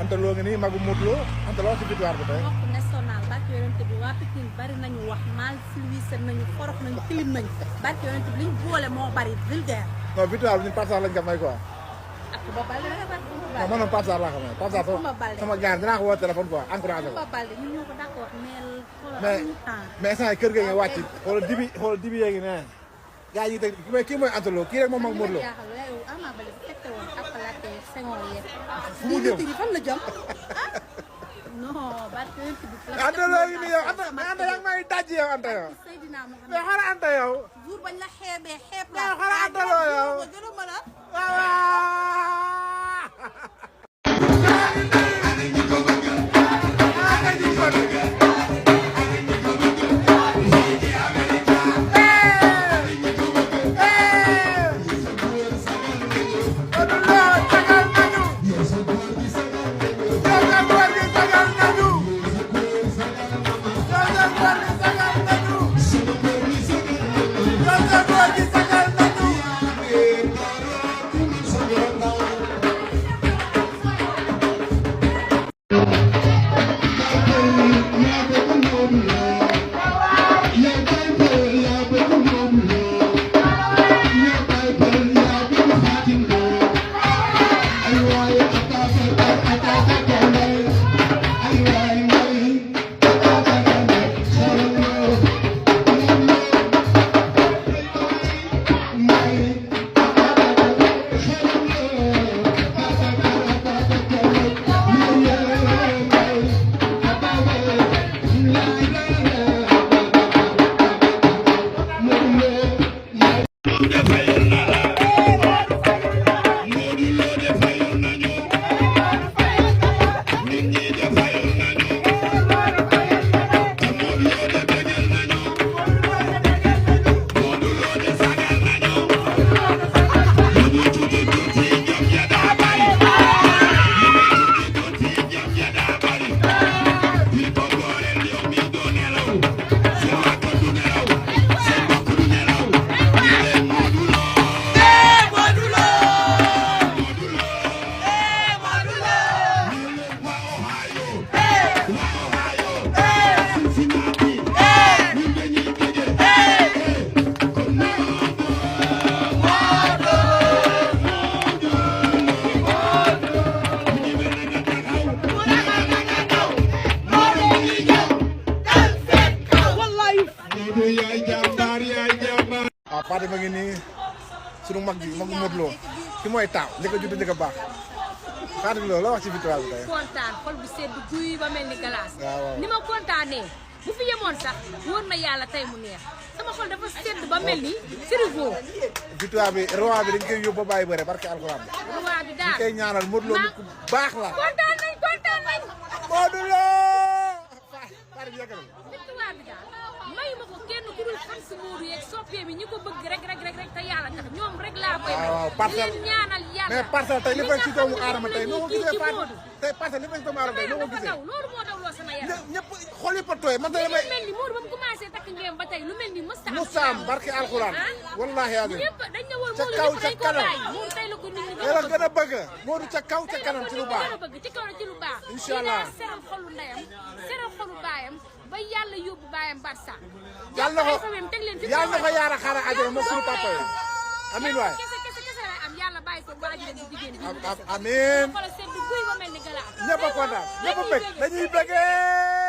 Anta Lo ngi nii magu Modou Lo Anta Lo ci victoire bi tey. mbokk national barke yonent bi waa Pikine bari nañu wax mal civilisé nañu xorox nañu tilim nañu barke yonent bi liñ boole moo bari vulgaire. non victoire bi ñun Pape Sarr lañ ko may quoi. ak Kumba Balde da nga bari Kumba Balde. non man moom Pape Sarr laa ko may Pape Sarr sama gars dinaa ko woo téléphone quoi encouragé ko. Kumba Balde ñun ñoo ko d'accord mais instant kër ga nga wàcc xoolal dibi yeegi ne gars yi teg kii mooy Anta Lo kii rek moom mag Modou Lo. Ama Balde bu fekkee woon appalaate Senghor yeeg. fu mu jëm fan la jëm non barke yonent bi. Anta Lo ngi nii yow Anta yaa ngi may daj yow Anta yow. Seydina Mohamed mais xoolal Anta yow. jour bañ la xeebee xeeb la. mais xoolal Anta Lo yow. Fatima ngi nii sunu mag bi magu Modou Lo ki mooy taaw njëkk a judd njëkk a baax Fatima Lo la wax ci victoire bi tey. kontaan xol bu sedd guy ba mel ni glace. waaw ni ma kontaanee bu fi yemoon sax wóor na yàlla tey mu neex sama xol dafa sedd ba mel ni frigo. victoire bi roi bi dañ koy yóbbu ba bàyyi bëre barke alxuraan. roi bi daal ñu koy ñaanal Modou Lo nit ku baax la. kontaan nañ kontaan nañ. Modou Lo. victoire bi daal mayu ma ko kenn ku dul fan si Modou yeeg soppee bi ñi ko bëgg rek te yàlla tax ñoom rek laa koy may. waaw parcelle leen ñaanal yàlla. mais parcelle tey li fay ci doomu aadama tey noo ko gisee Fatou tey parcelle li fay ci doomu aadama tey noo ko gisee. loolu moo dawloo sama yaram. ñëpp xol yi tooy man tey damay. lu mel ni Modou ba mu commencé takk ngeen ba tey lu mel ni Moussaam barke alxuraan. wallaahi yaa ñëpp dañ ne woon ca Modou kaw ñëpp ca dañ ko kanam. bàyyi Modou tey la ko nit ñi gën a bëgg Modou ca kaw ca kanam ci lu baax. ci kaw ci lu baax. incha allah seral xolu ndeyam seral xolu baayam ba yàlla yóbbu baayam Barça. yàlla na ko yaara xaaral àjjana moom suñu papa yi amiin waay. kese lay am yàlla bàyyi ko waajur bu jigéen bi. amiin xoolal sedd guy ba mel ni galaas. ñëpp a kontaan ñëpp a bëgg dañuy bëggee.